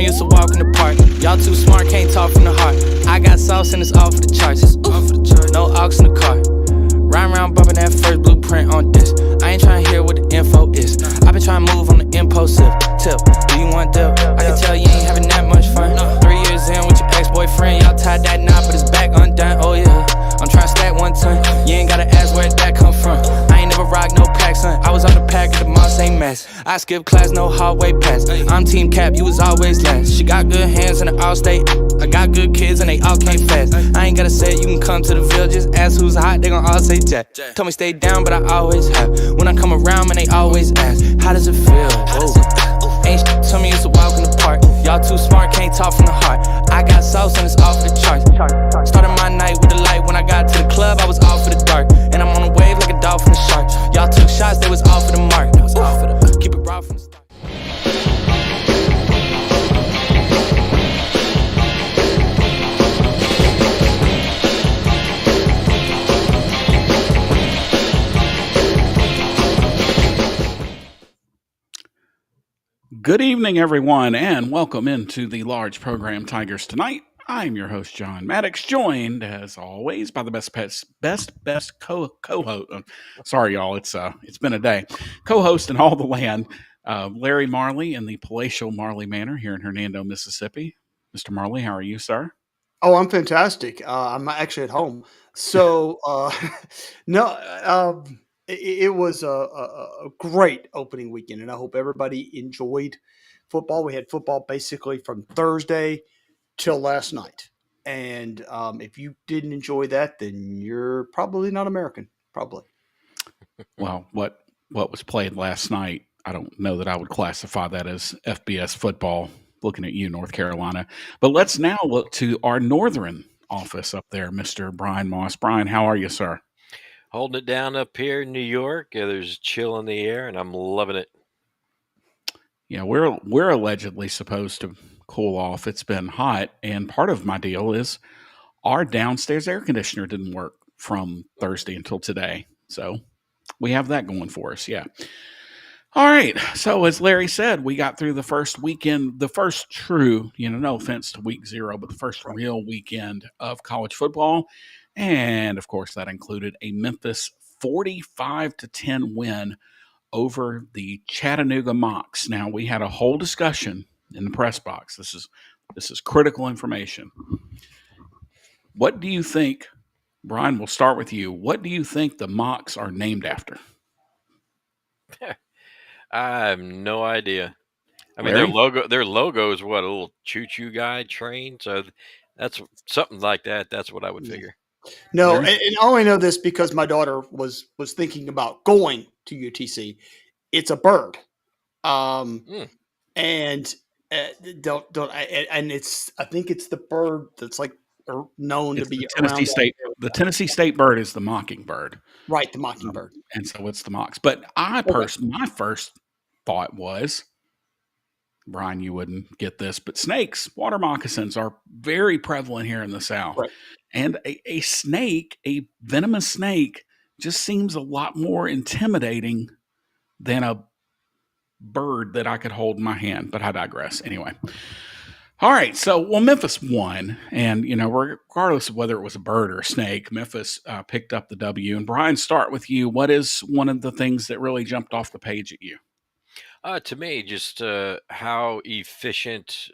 me it's a walk in the park. Y'all too smart, can't talk from the heart. I got sauce and it's all for the charts. No aux in the car. Rhyme around bumping that first blueprint on this. I ain't trying to hear what the info is. I been trying to move on the impulsive tip. Do you want dip? I can tell you ain't having that much fun. 3 years in with your ex-boyfriend, y'all tied that knot, but it's back undone. Oh yeah, I'm trying to stack 1 ton. You ain't gotta ask where that come from. I ain't never rock no pack, son. I was on the pack at the mall, same mess. I skip class, no hallway pass. I'm team cap, you was always last. She got good hands in the all-state. I got good kids and they all came fast. I ain't gotta say it, you can come to the Ville. Just ask who's hot, they gon' all say Jack. Told me stay down, but I always have. When I come around, man, they always ask, how does it feel? Whoa. Ain't shit, tell me it's a walk in the park. Y'all too smart, can't talk from the heart. I got sauce and it's off the charts. Started my night with the light. When I got to the club, I was off for the dark. And I'm on a wave like a dolphin, a shark. Y'all took shots, they was off for the mark. Keep it raw from the start. Good evening, everyone, and welcome into the large program Tigers Tonight. I'm your host, John Maddox, joined as always by the best co-host. Sorry, y'all, it's been a day. Co-host in all the land, Larry Marley in the palatial Marley Manor here in Hernando, Mississippi. Mr. Marley, how are you, sir? Oh, I'm fantastic. I'm actually at home. So, no, it was a great opening weekend, and I hope everybody enjoyed football. We had football basically from Thursday till last night. And if you didn't enjoy that, then you're probably not American. Probably. Well, what was played last night, I don't know that I would classify that as FBS football, looking at you, North Carolina. But let's now look to our northern office up there, Mr. Brian Moss. Brian, how are you, sir? Holding it down up here in New York. There's chill in the air, and I'm loving it. Yeah, we're allegedly supposed to cool off. It's been hot, and part of my deal is our downstairs air conditioner didn't work from Thursday until today. So we have that going for us. Yeah. All right. So as Larry said, we got through the first weekend, the first true, no offense to week 0, but the first real weekend of college football. And of course, that included a Memphis 45-10 win over the Chattanooga Mocs. Now, we had a whole discussion in the press box. This is critical information. What do you think, Brian, we'll start with you. What do you think the Mocs are named after? I have no idea. I mean, Larry? their logo is what, a little choo-choo guy train. So that's something like that. That's what I would figure. No, and I only know this because my daughter was thinking about going to UTC. It's a bird, and and it's I think it's the bird that's like known to be Tennessee State. The Tennessee State bird is the mockingbird, right? The mockingbird, and so it's the Mocs. But my first thought was, Brian, you wouldn't get this, but snakes, water moccasins are very prevalent here in the South. Right. And a snake, a venomous snake, just seems a lot more intimidating than a bird that I could hold in my hand. But I digress. Anyway. All right. So, Memphis won. And, regardless of whether it was a bird or a snake, Memphis picked up the W. And Brian, start with you. What is one of the things that really jumped off the page at you? To me, just how efficient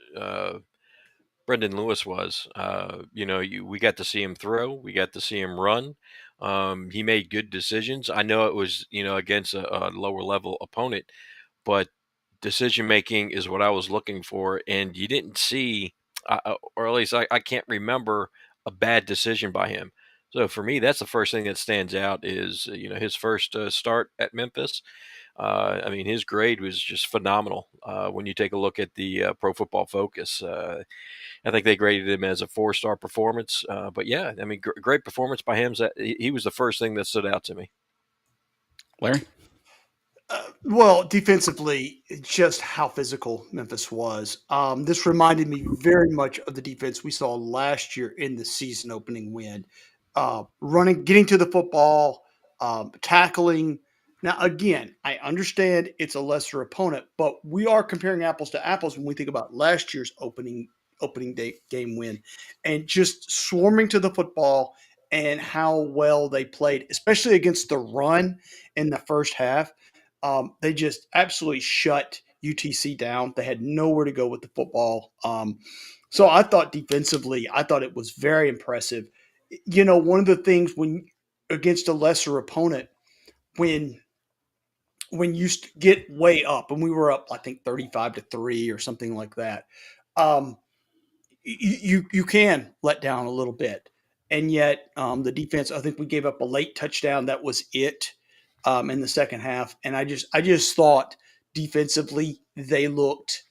Brendan Lewis was. We got to see him throw. We got to see him run. He made good decisions. I know it was, against a lower level opponent, but decision making is what I was looking for. And you didn't see, or at least I can't remember a bad decision by him. So for me, that's the first thing that stands out is, his first start at Memphis. His grade was just phenomenal. When you take a look at the Pro Football Focus, I think they graded him as a 4-star performance. But yeah, great performance by him. He was the first thing that stood out to me. Larry? Well, defensively, just how physical Memphis was. This reminded me very much of the defense we saw last year in the season opening win. Running, getting to the football, tackling, Now, again, I understand it's a lesser opponent, but we are comparing apples to apples when we think about last year's opening day game win and just swarming to the football and how well they played, especially against the run in the first half. They just absolutely shut UTC down. They had nowhere to go with the football. So I thought defensively, I thought it was very impressive. One of the things when against a lesser opponent, when you get way up, and we were up, I think 35-3 or something like that, um, you can let down a little bit, and yet the defense. I think we gave up a late touchdown. That was it in the second half, and I just thought defensively they looked.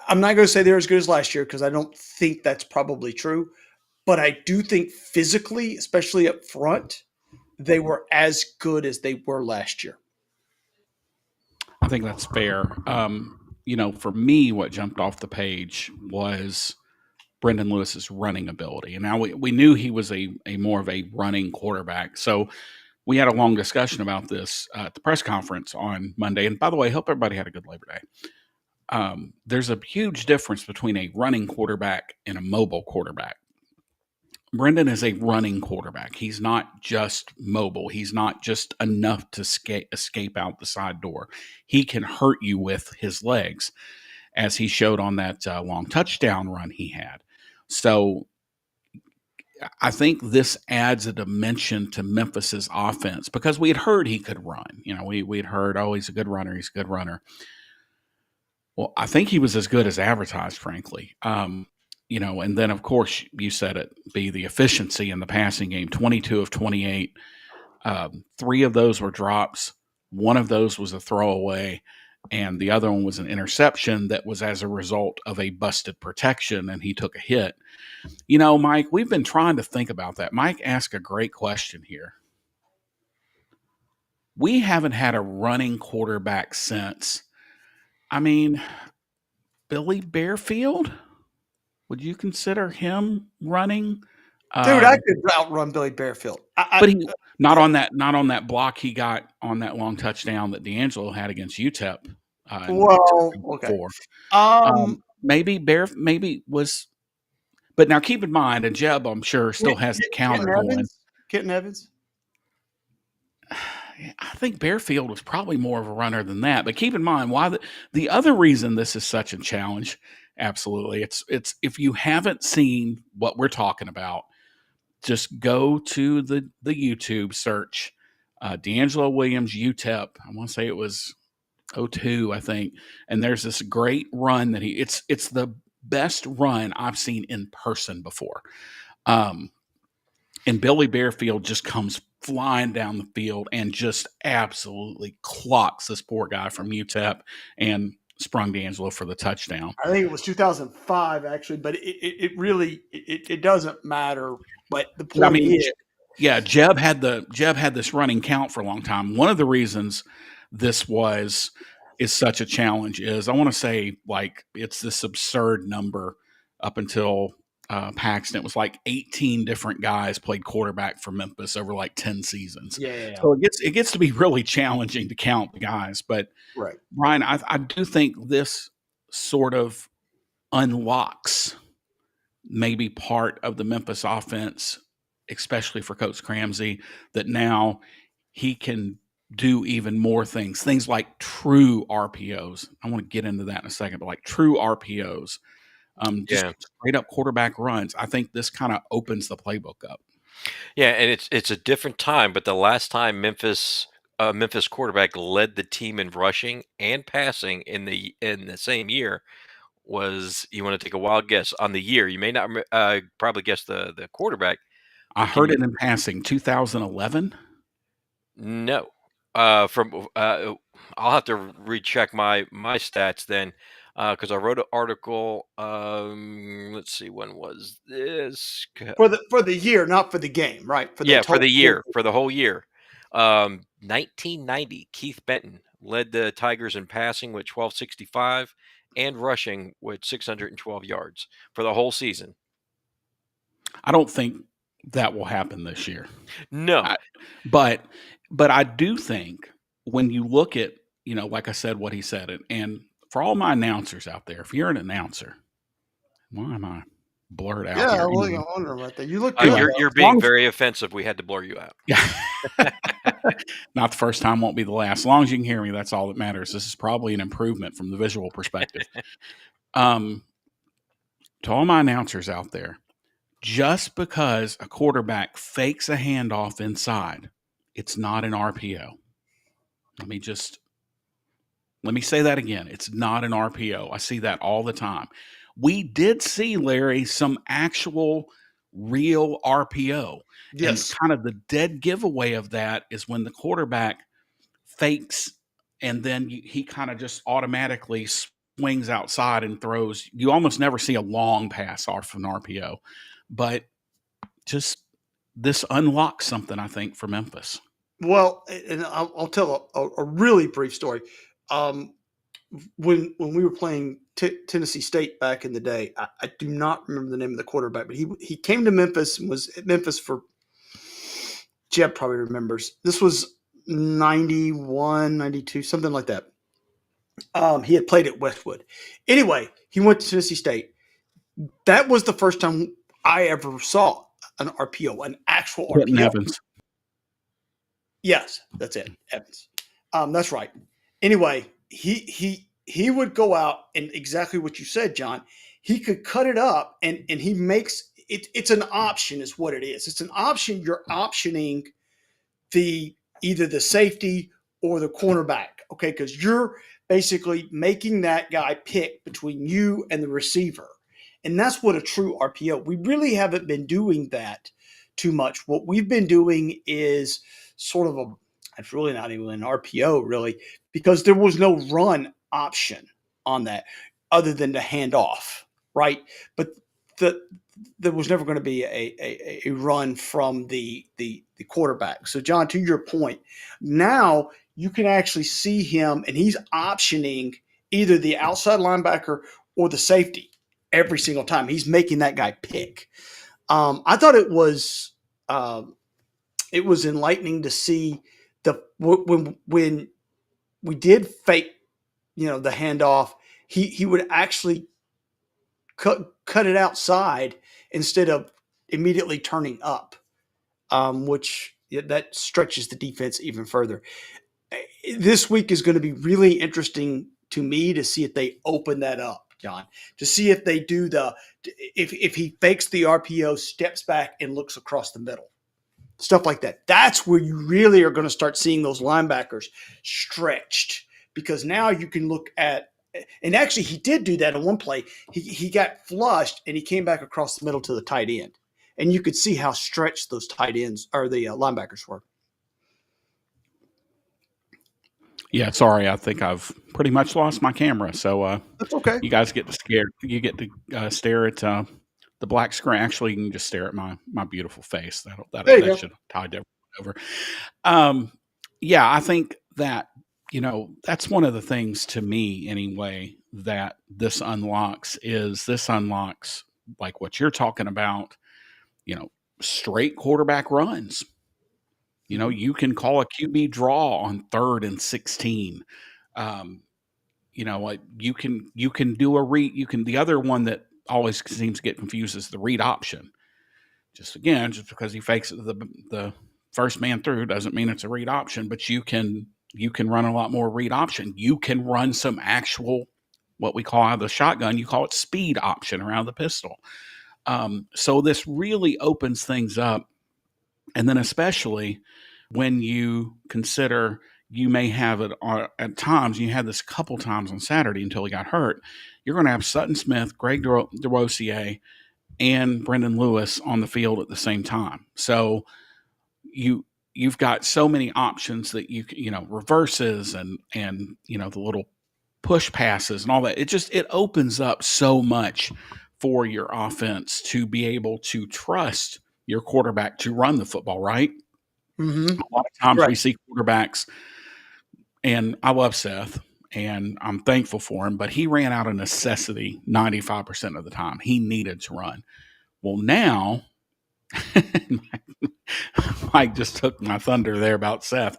I'm not going to say they're as good as last year because I don't think that's probably true, but I do think physically, especially up front, they were as good as they were last year. I think that's fair. For me, what jumped off the page was Brendan Lewis's running ability. And now we knew he was a more of a running quarterback. So we had a long discussion about this at the press conference on Monday. And by the way, hope everybody had a good Labor Day. There's a huge difference between a running quarterback and a mobile quarterback. Brendan is a running quarterback. He's not just mobile. He's not just enough to escape out the side door. He can hurt you with his legs, as he showed on that long touchdown run he had. So I think this adds a dimension to Memphis's offense because we had heard he could run. We had heard, oh, he's a good runner. He's a good runner. Well, I think he was as good as advertised, frankly. And then, of course, you said it, be the efficiency in the passing game, 22 of 28. 3 of those were drops. 1 of those was a throwaway, and the other one was an interception that was as a result of a busted protection, and he took a hit. Mike, we've been trying to think about that. Mike asked a great question here. We haven't had a running quarterback since, Billy Bearfield? Would you consider him running? Dude, I could outrun Billy Bearfield. But he not on that block he got on that long touchdown that D'Angelo had against UTEP. Okay. Maybe was, but now keep in mind, and Jeb, I'm sure, still has the counter going. Kitten Evans. I think Bearfield was probably more of a runner than that. But keep in mind why the other reason this is such a challenge. Absolutely, it's if you haven't seen what we're talking about, just go to the YouTube search, D'Angelo Williams UTEP. I want to say it was 02, I think. And there's this great run that it's the best run I've seen in person before. And Billy Bearfield just comes flying down the field and just absolutely clocks this poor guy from UTEP and sprung D'Angelo for the touchdown. I think it was 2005, actually, but it really doesn't matter. But the point is, yeah, Jeb had this running count for a long time. One of the reasons this is such a challenge is I want to say like it's this absurd number up until Paxton. It was like 18 different guys played quarterback for Memphis over like 10 seasons. Yeah. So it gets to be really challenging to count the guys. But right, Ryan, I do think this sort of unlocks maybe part of the Memphis offense, especially for Coach Cramsey, that now he can do even more things like true RPOs. I want to get into that in a second, but like true RPOs, just straight up quarterback runs. I think this kind of opens the playbook up. Yeah, and it's a different time, but the last time Memphis quarterback led the team in rushing and passing in the same year was, you want to take a wild guess on the year? You may not probably guess the quarterback. I heard it in passing, 2011. No, I'll have to recheck my stats then, because I wrote an article. Let's see, when was this? For the year, not for the game, right? For the year, for the whole year. 1990, Keith Benton led the Tigers in passing with 1265 and rushing with 612 yards for the whole season. I don't think that will happen this year. No, but But I do think when you look at, like I said, what he said, and for all my announcers out there, if you're an announcer, why am I blurred out Yeah, here? I was Anyway, wondering about that. You look Uh, good, anyway, you're though. you're as long being as, very offensive. We had to blur you out. yeah, not the first time, won't be the last. As long as you can hear me, that's all that matters. This is probably an improvement from the visual perspective. To all my announcers out there, just because a quarterback fakes a handoff inside, it's not an RPO. Let me say that again. It's not an RPO. I see that all the time. We did see, Larry, some actual real RPO. And Yes. kind of the dead giveaway of that is when the quarterback fakes and then he kind of just automatically swings outside and throws. You almost never see a long pass off an RPO. But just this unlocks something, I think, for Memphis. Well, and I'll tell a really brief story. Um, when we were playing Tennessee State back in the day, I do not remember the name of the quarterback, but he came to Memphis and was at Memphis for Jeb probably remembers. This was 91, 92, something like that. He had played at Westwood. Anyway, he went to Tennessee State. That was the first time I ever saw an RPO, an actual Quentin RPO. Evans. Yes, that's it, Evans. That's right. Anyway, he would go out and exactly what you said, John. He could cut it up and he makes it. It's an option, is what it is. It's an option. You're optioning the either the safety or the cornerback. Okay, because you're basically making that guy pick between you and the receiver, and that's what a true RPO. We really haven't been doing that too much. What we've been doing is sort of a. It's really not even an RPO, really, because there was no run option on that other than to hand off, right? But there was never going to be a run from the quarterback. So, John, to your point, now you can actually see him, and he's optioning either the outside linebacker or the safety every single time. He's making that guy pick. I thought it was enlightening to see when we did fake, the handoff. He would actually cut it outside instead of immediately turning up, which that stretches the defense even further. This week is going to be really interesting to me to see if they open that up, John, to see if they do if he fakes the RPO, steps back and looks across the middle. Stuff like that. That's where you really are going to start seeing those linebackers stretched, because now you can look at, and actually he did do that in one play. He got flushed and he came back across the middle to the tight end, and you could see how stretched those tight ends or the linebackers were. Yeah, sorry. I think I've pretty much lost my camera. So That's okay. you guys get to stare at the black screen. Actually, you can just stare at my beautiful face. That should tide everyone over. Yeah, I think that that's one of the things to me anyway that this unlocks like what you're talking about. Straight quarterback runs. You can call a QB draw on 3rd and 16. You can do a read. The other one that always seems to get confused is the read option. Just because he fakes the first man through doesn't mean it's a read option, but you can run a lot more read option. You can run some actual, what we call out of the shotgun, you call it speed option around the pistol. So this really opens things up. And then especially when you consider you may have it at times, you had this a couple times on Saturday until he got hurt, you're going to have Sutton Smith, Greg DeRosier, and Brendan Lewis on the field at the same time. So you've got so many options that reverses and the little push passes and all that. It opens up so much for your offense to be able to trust your quarterback to run the football, right? Mm-hmm. A lot of times we see quarterbacks, and I love Seth, and I'm thankful for him, but he ran out of necessity 95% of the time. He needed to run. Well, now Mike just took my thunder there about Seth.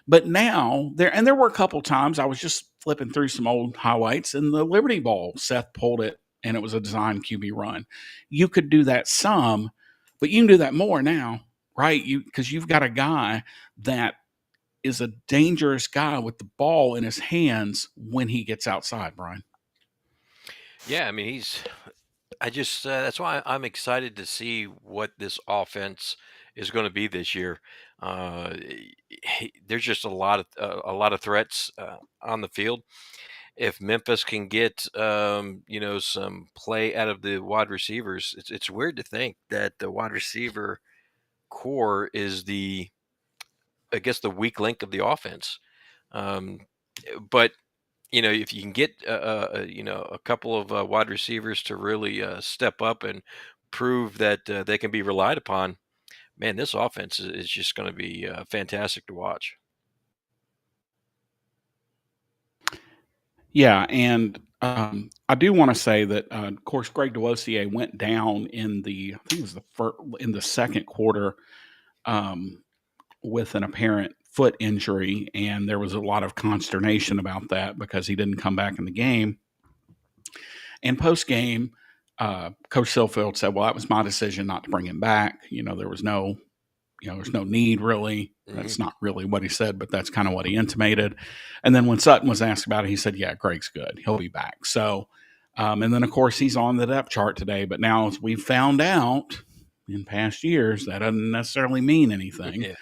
But now there were a couple times I was just flipping through some old highlights, and the Liberty Bowl, Seth pulled it, and it was a design QB run. You could do that some, but you can do that more now, right? Because you've got a guy that is a dangerous guy with the ball in his hands when he gets outside, Brian. Yeah, I mean, I just that's why I'm excited to see what this offense is going to be this year. There's just a lot of threats on the field. If Memphis can get some play out of the wide receivers, it's weird to think that the wide receiver core is I guess the weak link of the offense. Um, but if you can get a couple of wide receivers to really step up and prove that they can be relied upon, man, this offense is just going to be fantastic to watch. Yeah, and I do want to say that, of course, Greg DeWosier went down I think it was in the second quarter, um, with an apparent foot injury, and there was a lot of consternation about that because he didn't come back in the game. And post game, Coach Silfield said, "Well, that was my decision not to bring him back. There's no need really." That's not really what he said, but that's kind of what he intimated. And then when Sutton was asked about it, he said, "Yeah, Greg's good. He'll be back." So, and then of course he's on the depth chart today. But now, as we found out in past years, that doesn't necessarily mean anything. Yeah.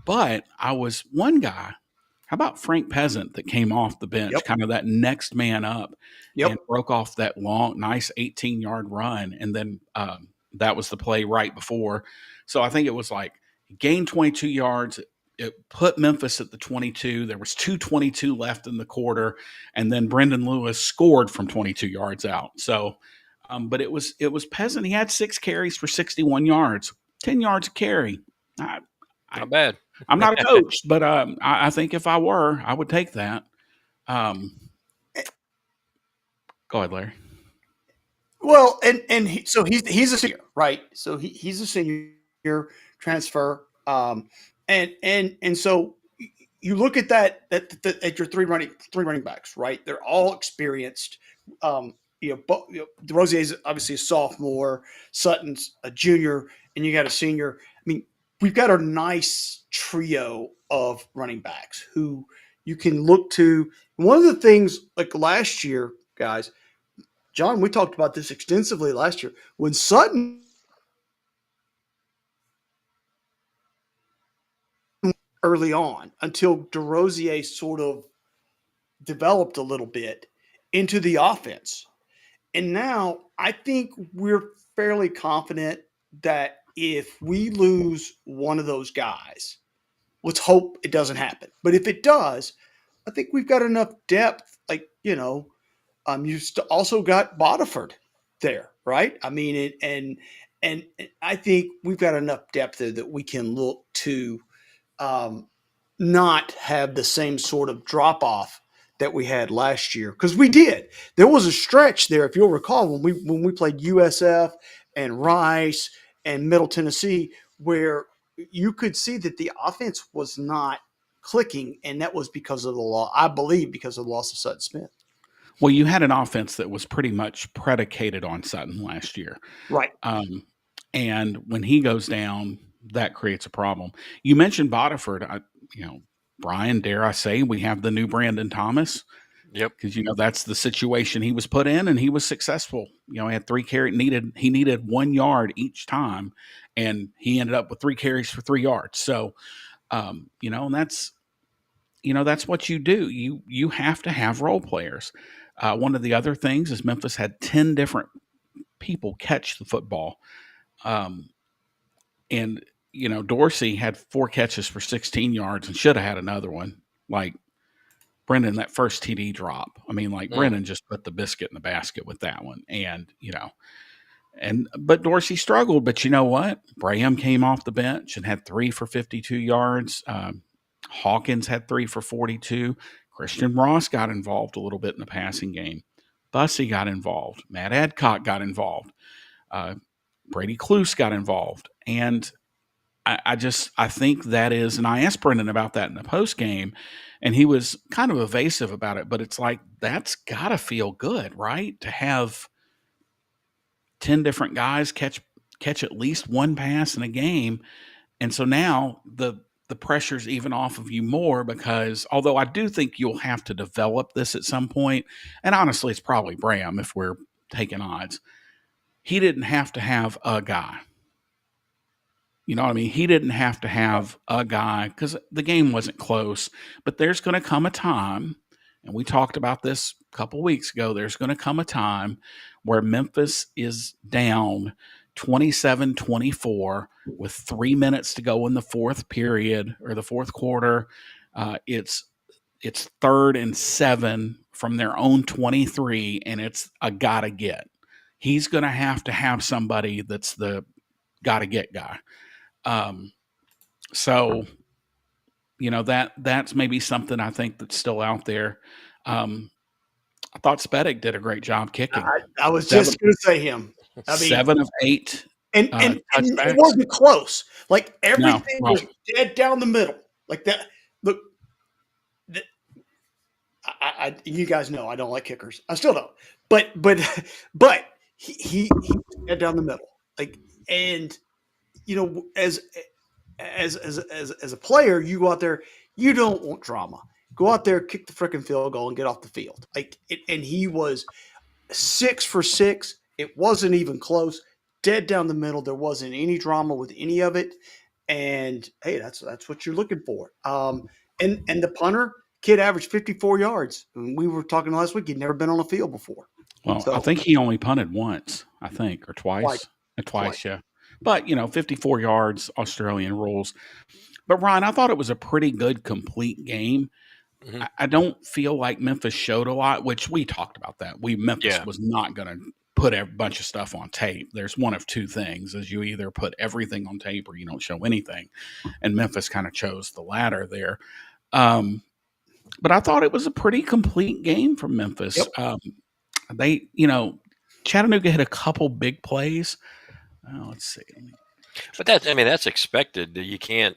But I was one guy. How about Frank Peasant that came off the bench, Yep. kind of that next man up, Yep. and broke off that long, nice 18-yard run, and then that was the play right before. So I think it was like he gained 22 yards. It put Memphis at the 22. There was 2:22 left in the quarter, and then Brendan Lewis scored from 22 yards out. So, but it was Peasant. He had 6 carries for 61 yards, 10 yards a carry. Not bad. I'm not a coach, but I think if I were, I would take that. Go ahead, Larry. Well, so he's a senior, right? So he's a senior transfer, and so you look at that at your three running backs, right? They're all experienced. DeRosier is obviously a sophomore, Sutton's a junior, and you got a senior. I mean, we've got a nice trio of running backs who you can look to. One of the things, like last year, guys, John, we talked about this extensively last year. When Sutton early on, until DeRosier sort of developed a little bit into the offense. And now I think we're fairly confident that if we lose one of those guys, let's hope it doesn't happen. But if it does, I think we've got enough depth. You also got Bodiford there, right? I mean, and I think we've got enough depth there that we can look to not have the same sort of drop off that we had last year, because we did. There was a stretch there, if you'll recall, when we played USF and Rice and Middle Tennessee, where you could see that the offense was not clicking, and that was because of the law. I believe because of the loss of Sutton Smith. Well, you had an offense that was pretty much predicated on Sutton last year, right? And when he goes down, that creates a problem. You mentioned Bodiford. Brian, dare I say, we have the new Brandon Thomas. Yep. Because that's the situation he was put in, and he was successful. He had 3 carries. He needed 1 yard each time, and he ended up with 3 carries for 3 yards. So, and that's what you do. You have to have role players. One of the other things is Memphis had 10 different people catch the football, and Dorsey had 4 catches for 16 yards and should have had another one. Like Brendan, that first TD drop. I mean, Brendan just put the biscuit in the basket with that one. And, but Dorsey struggled. But you know what? Braham came off the bench and had 3 for 52 yards. Hawkins had 3 for 42. Christian Ross got involved a little bit in the passing game. Bussey got involved. Matt Adcock got involved. Brady Cluse got involved. And I think that is, and I asked Brendan about that in the post game, and he was kind of evasive about it, but it's like, that's got to feel good, right? To have 10 different guys catch at least one pass in a game. And so now the pressure's even off of you more, because although I do think you'll have to develop this at some point, and honestly, it's probably Bram if we're taking odds. He didn't have to have a guy. You know what I mean? He didn't have to have a guy because the game wasn't close. But there's going to come a time, and we talked about this a couple weeks ago, there's going to come a time where Memphis is down 27-24 with 3 minutes to go in the fourth period or the fourth quarter. It's 3rd and 7 from their own 23, and it's a gotta get. He's going to have somebody that's the gotta get guy. So, that's maybe something I think that's still out there. I thought Spedic did a great job kicking. I was just going to say him. I mean, 7 of 8. And it wasn't close. Like everything was dead down the middle. Like that. Look, you guys know I don't like kickers. I still don't. But he was dead down the middle. Like, and as a player, you go out there, you don't want drama. Go out there, kick the freaking field goal, and get off the field. And he was 6 for 6. It wasn't even close. Dead down the middle. There wasn't any drama with any of it. And hey, that's what you're looking for. And the punter kid averaged 54 yards. And we were talking last week. He'd never been on a field before. Well, so, I think he only punted once. I think, or twice. Twice, yeah. But 54 yards, Australian rules. But Ryan, I thought it was a pretty good complete game. Mm-hmm. I don't feel like Memphis showed a lot, which we talked about that. Memphis was not going to put a bunch of stuff on tape. There's one of two things: is you either put everything on tape or you don't show anything. And Memphis kind of chose the latter there. But I thought it was a pretty complete game from Memphis. Yep. Chattanooga hit a couple big plays. Let's see. But that's expected. You can't.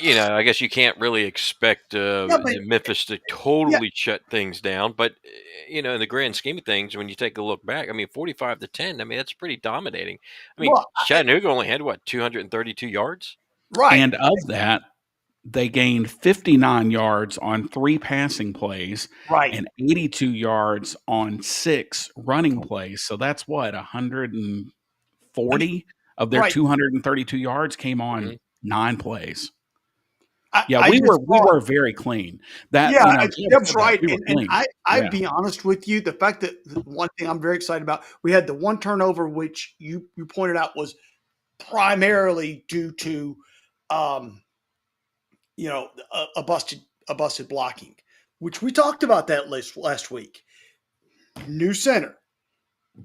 I guess you can't really expect Memphis to totally shut things down. But, in the grand scheme of things, when you take a look back, 45-10, that's pretty dominating. Chattanooga only had, 232 yards? Right. And of that, they gained 59 yards on 3 passing plays. Right. And 82 yards on 6 running plays. So that's 140 of their 232 yards came on 9 plays. We were very clean. That's right. And I'd be honest with you. The fact that one thing I'm very excited about, we had the one turnover, which you pointed out was primarily due to, a busted blocking, which we talked about that last week. New center,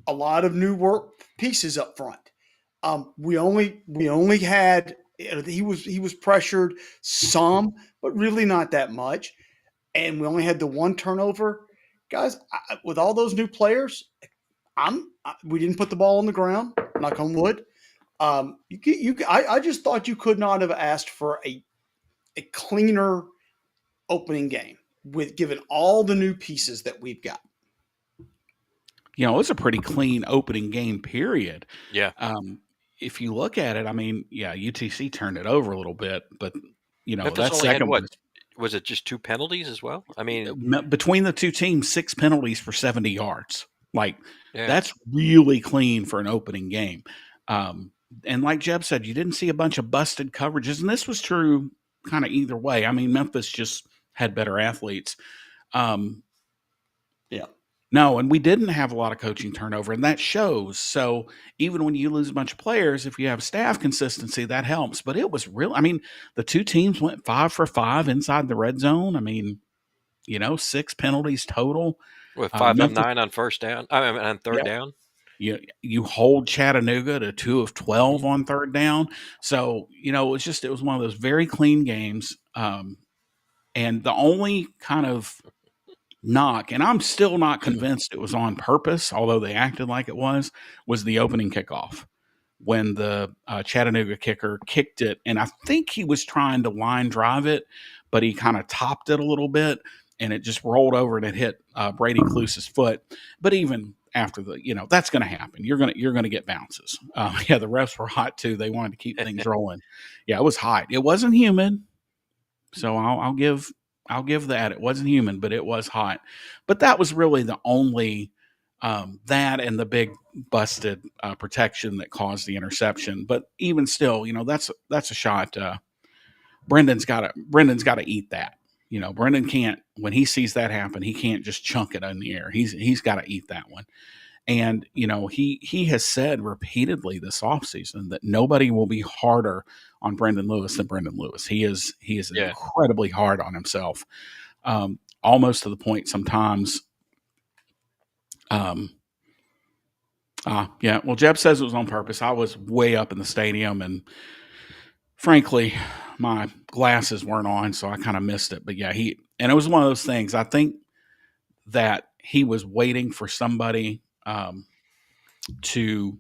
a lot of new work pieces up front. We only had. He was pressured some, but really not that much. And we only had the one turnover. Guys, with all those new players, we didn't put the ball on the ground, knock on wood. I just thought you could not have asked for a cleaner opening game with given all the new pieces that we've got. It's a pretty clean opening game, period. Yeah. If you look at it, UTC turned it over a little bit, but that second one, was it just 2 penalties as well? Between the two teams, 6 penalties for 70 yards. That's really clean for an opening game. And like Jeb said, you didn't see a bunch of busted coverages, and this was true kind of either way. Memphis just had better athletes. No, and we didn't have a lot of coaching turnover, and that shows. So even when you lose a bunch of players, if you have staff consistency, that helps. But it was real. The two teams went 5 for 5 inside the red zone. 6 penalties total. With 5 of 9 on first down. On third down. You hold Chattanooga to 2 of 12 on third down. So, it was one of those very clean games. And the only kind of knock, and I'm still not convinced it was on purpose, although they acted like it was the opening kickoff. when the Chattanooga kicker kicked it, and I think he was trying to line drive it, but he kind of topped it a little bit, and it just rolled over and it hit Brady Cluse's foot. But even after that's going to happen. You're gonna get bounces. Yeah, the refs were hot too. They wanted to keep things rolling. Yeah, it was hot. It wasn't humid, so I'll give that. It wasn't humid, but it was hot. But that was really the only that and the big busted protection that caused the interception. But even still, that's a shot. Brendan's got to eat that. Brendan can't, when he sees that happen, he can't just chunk it in the air. He's got to eat that one. And, he has said repeatedly this offseason that nobody will be harder on Brendan Lewis than Brendan Lewis. He is incredibly hard on himself, almost to the point sometimes. Yeah. Well, Jeb says it was on purpose. I was way up in the stadium, and frankly, my glasses weren't on, so I kind of missed it. But yeah, and it was one of those things. I think that he was waiting for somebody to.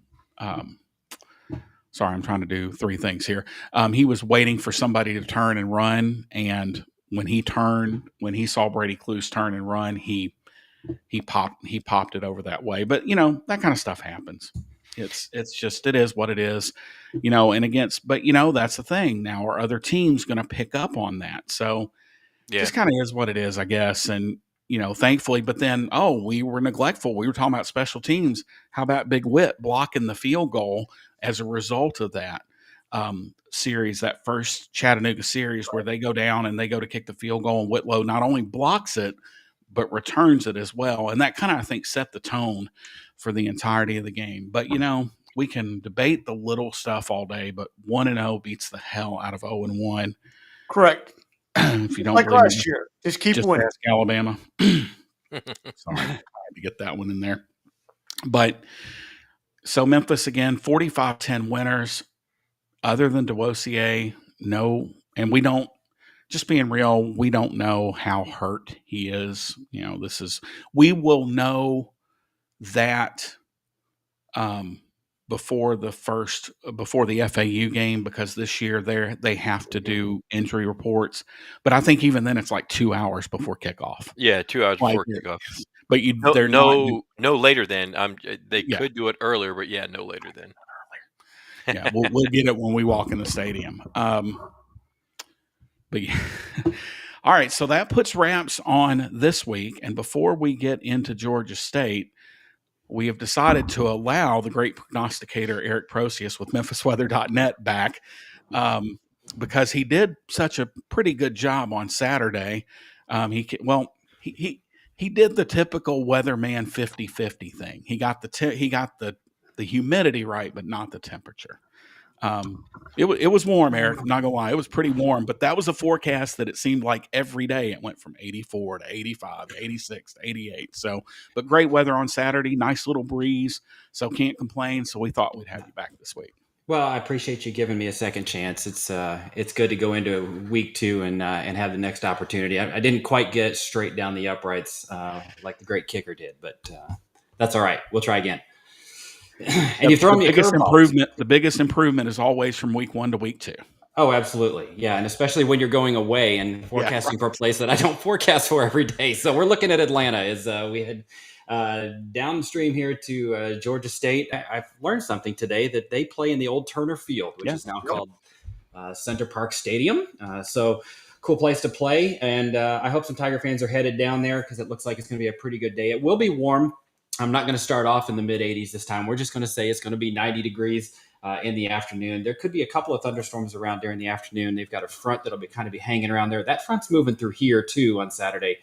Sorry, I'm trying to do three things here. He was waiting for somebody to turn and run, and when he saw Brady Cluse turn and run, he popped it over that way. But that kind of stuff happens. It's just, it is what it is, but that's the thing. Now, are other teams going to pick up on that? So just kind of is what it is, I guess. And, thankfully, but then, we were neglectful. We were talking about special teams. How about Big Whit blocking the field goal as a result of that series, that first Chattanooga series where they go down and they go to kick the field goal, and Whitlow not only blocks it, but returns it as well. And that kind of, I think, set the tone for the entirety of the game. But, we can debate the little stuff all day, but 1-0 beats the hell out of 0-1. Correct. If you don't like believe last me, year, just keep just winning. ask Alabama. Sorry, I had to get that one in there. But so Memphis again, 45-10 winners. Other than DeWosier, no, and we don't. Just being real, we don't know how hurt he is. We will know that before the FAU game, because this year they have to do injury reports. But I think even then it's like 2 hours before kickoff. Yeah, 2 hours before kickoff. But they're no later than. They Yeah. could do it earlier, but no later than. Yeah, we'll get it when we walk in the stadium. But yeah. All right, so that puts wraps on this week. And before we get into Georgia State, we have decided to allow the great prognosticator Eric Prosius with MemphisWeather.net back because he did such a pretty good job on Saturday. He did the typical weatherman 50-50 thing. He got the humidity right, but not the temperature. It was warm, Eric. I'm not gonna lie, it was pretty warm. But that was a forecast that it seemed like every day it went from 84 to 85 to 86 to 88. So, but great weather on Saturday, nice little breeze. So can't complain. So we thought we'd have you back this week. Well, I appreciate you giving me a second chance. It's good to go into week 2 and have the next opportunity. I didn't quite get straight down the uprights like the great kicker did, but that's all right. We'll try again. And you've thrown me a curveball. The biggest improvement is always from week 1 to week 2. Oh, absolutely. Yeah. And especially when you're going away and forecasting for a place that I don't forecast for every day. So we're looking at Atlanta as we head downstream here to Georgia State. I've learned something today that they play in the old Turner Field, which is now called Center Park Stadium. So cool place to play. And I hope some Tiger fans are headed down there because it looks like it's going to be a pretty good day. It will be warm. I'm not going to start off in the mid 80s this time. We're just going to say it's going to be 90 degrees in the afternoon. There could be a couple of thunderstorms around during the afternoon. They've got a front that'll be hanging around there. That front's moving through here too on Saturday.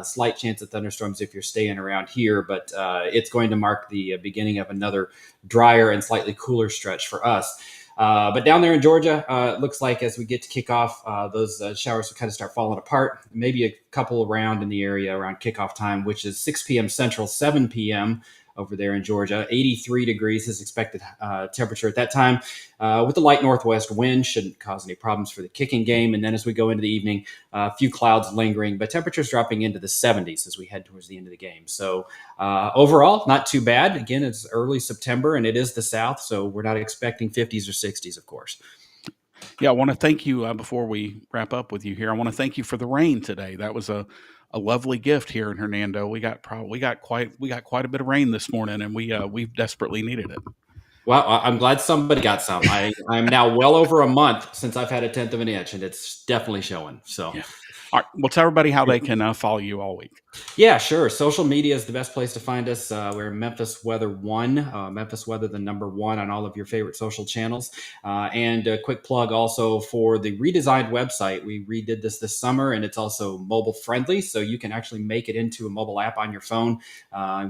Slight chance of thunderstorms if you're staying around here, but it's going to mark the beginning of another drier and slightly cooler stretch for us. But down there in Georgia, it looks like as we get to kickoff, those showers will kind of start falling apart. Maybe a couple around in the area around kickoff time, which is 6 p.m. Central, 7 p.m. over there in Georgia. 83 degrees is expected temperature at that time, with the light northwest wind. Shouldn't cause any problems for the kicking game. And then as we go into the evening, a few clouds lingering, but temperatures dropping into the 70s as we head towards the end of the game. So overall, not too bad. Again, it's early September and it is the South, so we're not expecting 50s or 60s, of course. Yeah, I want to thank you before we wrap up with you here. I want to thank you for the rain today. That was a lovely gift here in Hernando. We got quite a bit of rain this morning, and we've desperately needed it. Well, I'm glad somebody got some. I'm now well over a month since I've had a tenth of an inch, and it's definitely showing. So, yeah. All right. Well, tell everybody how they can follow you all week. Yeah, sure. Social media is the best place to find us. We're Memphis Weather 1, Memphis Weather, the number 1 on all of your favorite social channels. And a quick plug also for the redesigned website. We redid this summer, and it's also mobile friendly. So you can actually make it into a mobile app on your phone,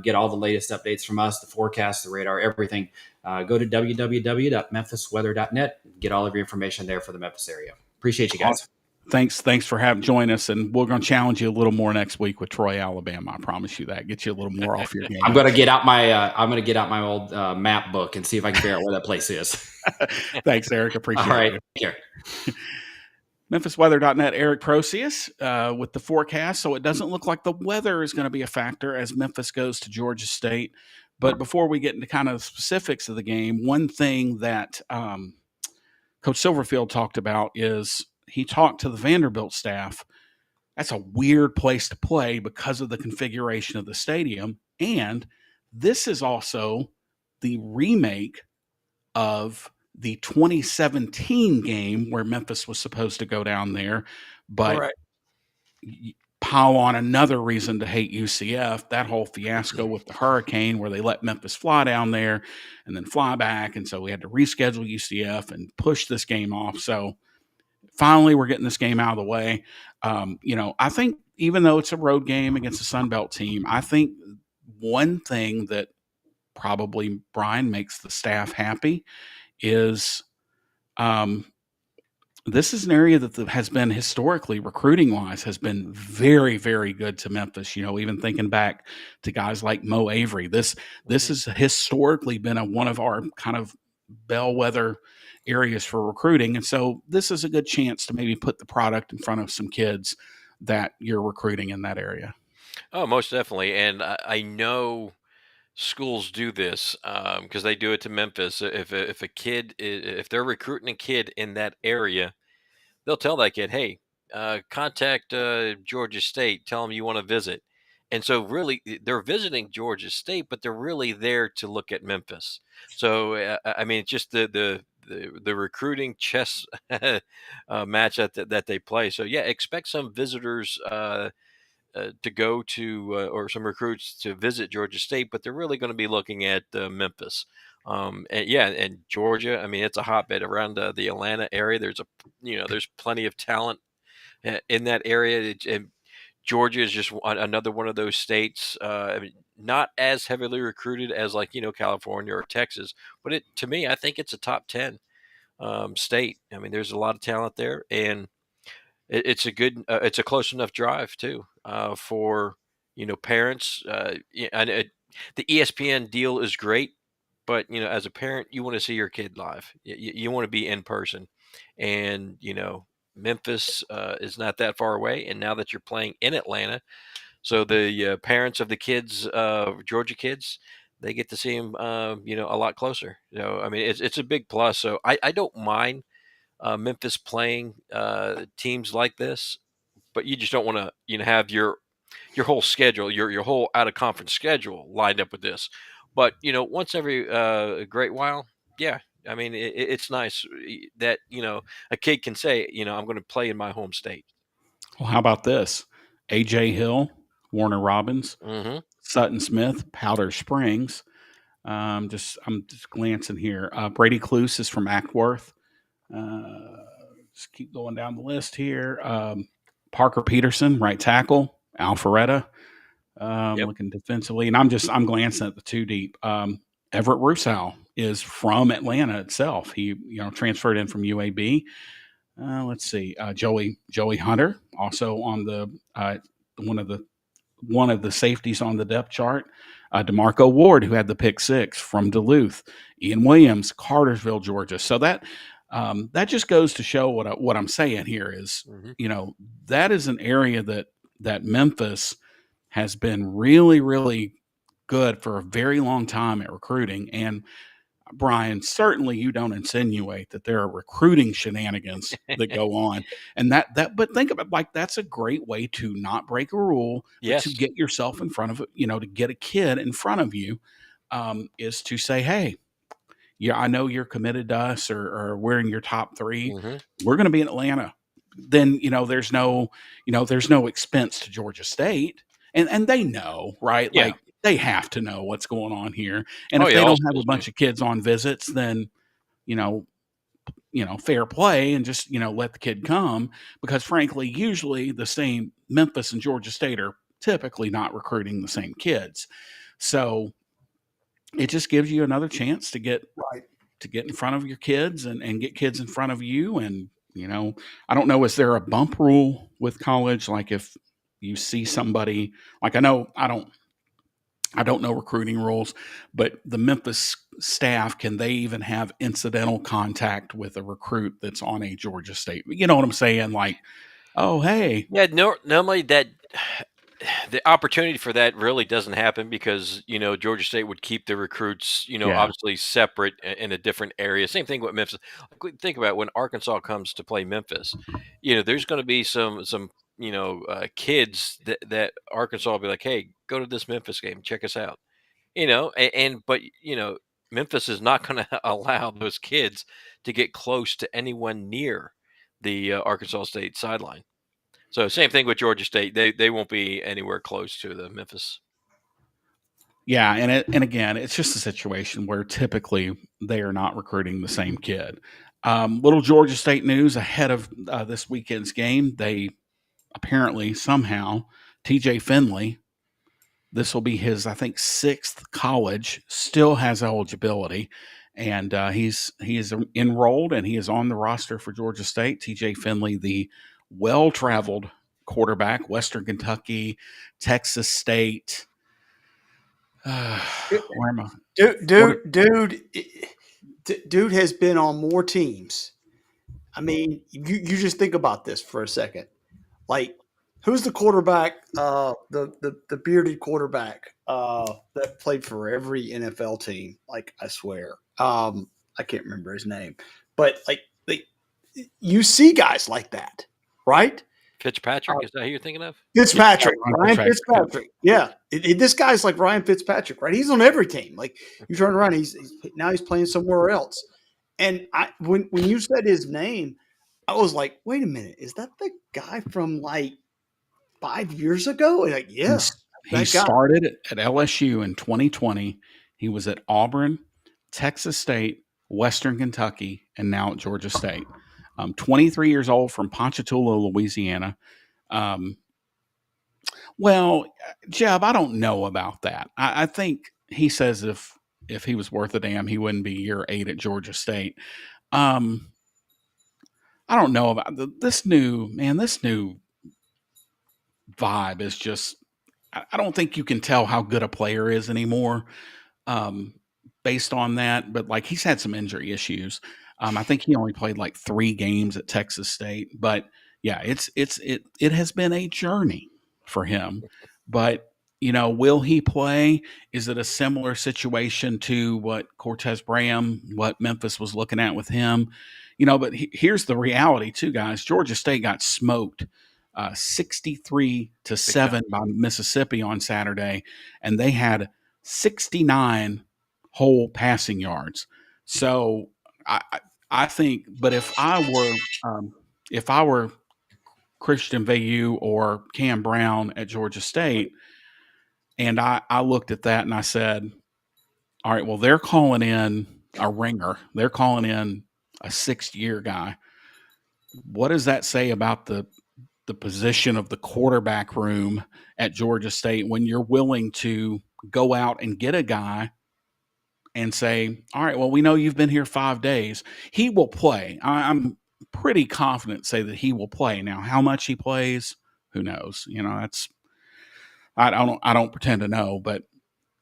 get all the latest updates from us, the forecast, the radar, everything. Go to www.memphisweather.net. Get all of your information there for the Memphis area. Appreciate you guys. Awesome. Thanks for joining us, and we're going to challenge you a little more next week with Troy, Alabama. I promise you that. Get you a little more off your game. I'm going to get out my old map book and see if I can figure out where that place is. Thanks, Eric. Appreciate it. All right, take care. MemphisWeather.net, Eric Procius with the forecast. So it doesn't look like the weather is going to be a factor as Memphis goes to Georgia State. But before we get into kind of the specifics of the game, one thing that Coach Silverfield talked about is he talked to the Vanderbilt staff. That's a weird place to play because of the configuration of the stadium. And this is also the remake of the 2017 game where Memphis was supposed to go down there. But pile on another reason to hate UCF, that whole fiasco with the hurricane where they let Memphis fly down there and then fly back. And so we had to reschedule UCF and push this game off. So finally, we're getting this game out of the way. I think even though it's a road game against a Sun Belt team, I think one thing that probably, Brian, makes the staff happy is this is an area that has been historically, recruiting-wise, has been very, very good to Memphis. Even thinking back to guys like Mo Avery, this has historically been one of our kind of bellwether areas for recruiting. And so this is a good chance to maybe put the product in front of some kids that you're recruiting in that area. Oh, most definitely. And I know schools do this because they do it to Memphis. If they're recruiting a kid in that area, they'll tell that kid, hey, contact Georgia State, tell them you want to visit. And so really they're visiting Georgia State, but they're really there to look at Memphis. So, it's just the recruiting chess match that they play. So yeah, expect some visitors to go to or some recruits to visit Georgia State, but they're really going to be looking at Memphis. And Georgia, it's a hotbed around the Atlanta area. There's plenty of talent in that area. And Georgia is just another one of those states, not as heavily recruited as California or Texas, but to me, I think it's a top 10 state. There's a lot of talent there, and it's a close enough drive too for parents. The ESPN deal is great, but as a parent, you want to see your kid live. You want to be in person, and Memphis is not that far away. And now that you're playing in Atlanta, so the parents of the kids, Georgia kids, they get to see them, a lot closer. It's a big plus. So I don't mind Memphis playing teams like this, but you just don't want to have your whole schedule, your whole out of conference schedule lined up with this. But once every great while, yeah, it's nice that a kid can say, I'm going to play in my home state. Well, how about this? AJ Hill, Warner Robins, Sutton Smith, Powder Springs. I'm just glancing here. Brady Cluse is from Acworth. Just keep going down the list here. Parker Peterson, right tackle. Alpharetta, looking defensively. And I'm glancing at the two deep. Everett Rusau is from Atlanta itself. He, transferred in from UAB. Let's see. Joey Hunter, also on the one of the safeties on the depth chart. DeMarco Ward, who had the pick six from Duluth, Ian Williams, Cartersville, Georgia. So that just goes to show what I'm saying here is, that is an area that Memphis has been really, really good for a very long time at recruiting. And Brian, certainly you don't insinuate that there are recruiting shenanigans that go on. And but think about like, that's a great way to not break a rule, but to get yourself in front of it, to get a kid in front of you, is to say, hey, yeah, I know you're committed to us or we're in your top 3. We're going to be in Atlanta. Then, there's no expense to Georgia State. And they know, right? Yeah. Like they have to know what's going on here. And if they don't have a bunch of kids on visits, then, fair play and just, let the kid come, because frankly, usually the same Memphis and Georgia State are typically not recruiting the same kids. So it just gives you another chance to get in front of your kids and get kids in front of you. And, I don't know, is there a bump rule with college? Like if you see somebody, like I don't know recruiting rules, but the Memphis staff, can they even have incidental contact with a recruit that's on a Georgia State? You know what I'm saying? Like, oh, hey. Yeah, normally that the opportunity for that really doesn't happen because, Georgia State would keep the recruits, obviously separate in a different area. Same thing with Memphis. Think about it, when Arkansas comes to play Memphis, there's going to be some kids that Arkansas will be like, hey, go to this Memphis game, check us out, but Memphis is not going to allow those kids to get close to anyone near the Arkansas State sideline. So same thing with Georgia State. They won't be anywhere close to the Memphis. Yeah, and again, it's just a situation where typically they are not recruiting the same kid. Little Georgia State news ahead of this weekend's game. They apparently somehow TJ Finley, this will be his, I think, 6th college, still has eligibility, and he is enrolled and he is on the roster for Georgia State. TJ Finley, the well-traveled quarterback, Western Kentucky, Texas State. Where am I? Dude has been on more teams. I mean, you just think about this for a second. Like, who's the quarterback? The bearded quarterback that played for every NFL team. Like, I swear, I can't remember his name, but like you see guys like that, right? Fitzpatrick, is that who you're thinking of? Fitzpatrick, Ryan Fitzpatrick. Yeah, this guy's like Ryan Fitzpatrick, right? He's on every team. Like, you turn around, he's playing somewhere else. And when you said his name, I was like, wait a minute, is that the guy from like 5 years ago? Like, yeah, he started at LSU in 2020. He was at Auburn, Texas State, Western Kentucky, and now at Georgia State. 23 years old, from Ponchatoula, Louisiana. Well, Jeb, I don't know about that. I think he says if he was worth a damn, he wouldn't be year 8 at Georgia State. I don't know about this new vibe is just, I don't think you can tell how good a player is anymore based on that. But like, he's had some injury issues. I think he only played like 3 games at Texas State, but yeah, it has been a journey for him. But will he play? Is it a similar situation to what Cortez Bram, what Memphis was looking at with him? But here's the reality too, guys. Georgia State got smoked 63-7 by Mississippi on Saturday, and they had 69 whole passing yards. So I think, but if I were Christian Veilleux or Cam Brown at Georgia State, and I looked at that and I said, all right, well, they're calling in a ringer. They're calling in a 6th-year guy. What does that say about the position of the quarterback room at Georgia State when you're willing to go out and get a guy and say, all right, well, we know you've been here 5 days. He will play. I'm pretty confident say that he will play. Now, how much he plays, who knows? That's, I don't pretend to know, but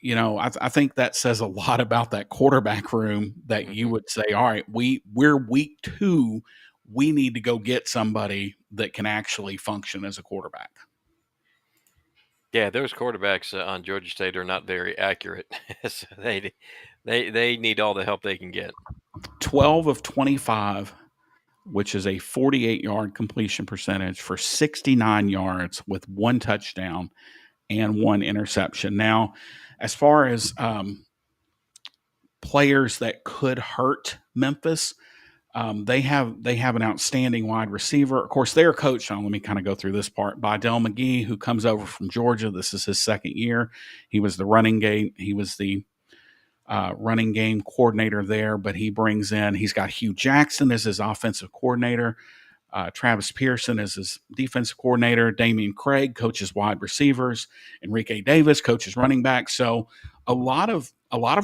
I think that says a lot about that quarterback room that you would say, all right, we're week 2. We need to go get somebody that can actually function as a quarterback. Yeah, those quarterbacks on Georgia State are not very accurate. So they need all the help they can get. 12 of 25, which is a 48-yard completion percentage for 69 yards with 1 touchdown and 1 interception. Now, as far as players that could hurt Memphis, they have an outstanding wide receiver. Of course, they're coached on, let me kind of go through this part, by Dell McGee, who comes over from Georgia. This is his second year. He was the running game coordinator there, but he's got Hugh Jackson as his offensive coordinator. Travis Pearson is his defensive coordinator. Damian Craig coaches wide receivers. Enrique Davis coaches running back. So a lot of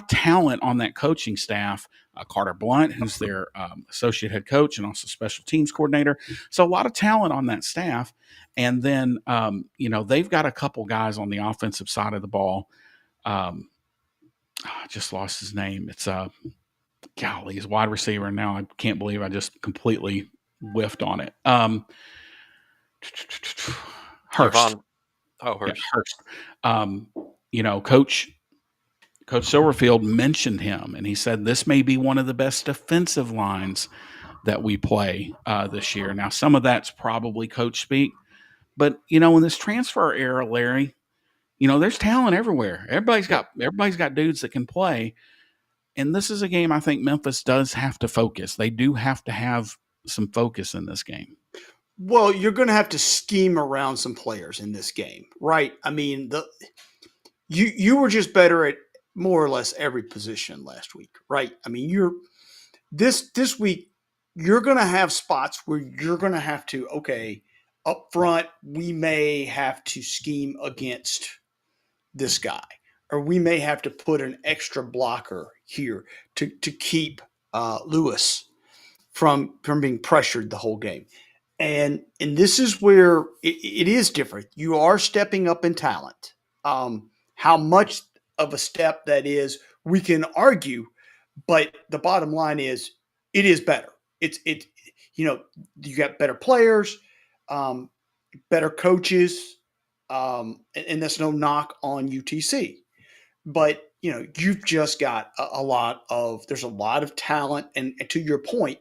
talent on that coaching staff. Carter Blunt, who's their associate head coach and also special teams coordinator. So a lot of talent on that staff. And then, they've got a couple guys on the offensive side of the ball. I just lost his name. It's he's a wide receiver. And now I can't believe I just completely whiffed on it. Hurst. Hurst. Yeah, Hurst. Coach Silverfield mentioned him, and he said this may be one of the best defensive lines that we play this year. Now, some of that's probably coach speak, but in this transfer era, Larry, there's talent everywhere. Everybody's got dudes that can play, and this is a game I think Memphis does have to focus. They do have to have some focus in this game. Well, you're going to have to scheme around some players in this game, right? I mean, you were just better at more or less every position last week, right? I mean, this week you're going to have spots where you're going to have to, okay, up front we may have to scheme against this guy, or we may have to put an extra blocker here to keep Lewis from being pressured the whole game. And this is where it is different. You are stepping up in talent. How much of a step that is, we can argue, but the bottom line is it is better. You got better players, better coaches, and that's no knock on UTC. But you've just got there's a lot of talent, and to your point,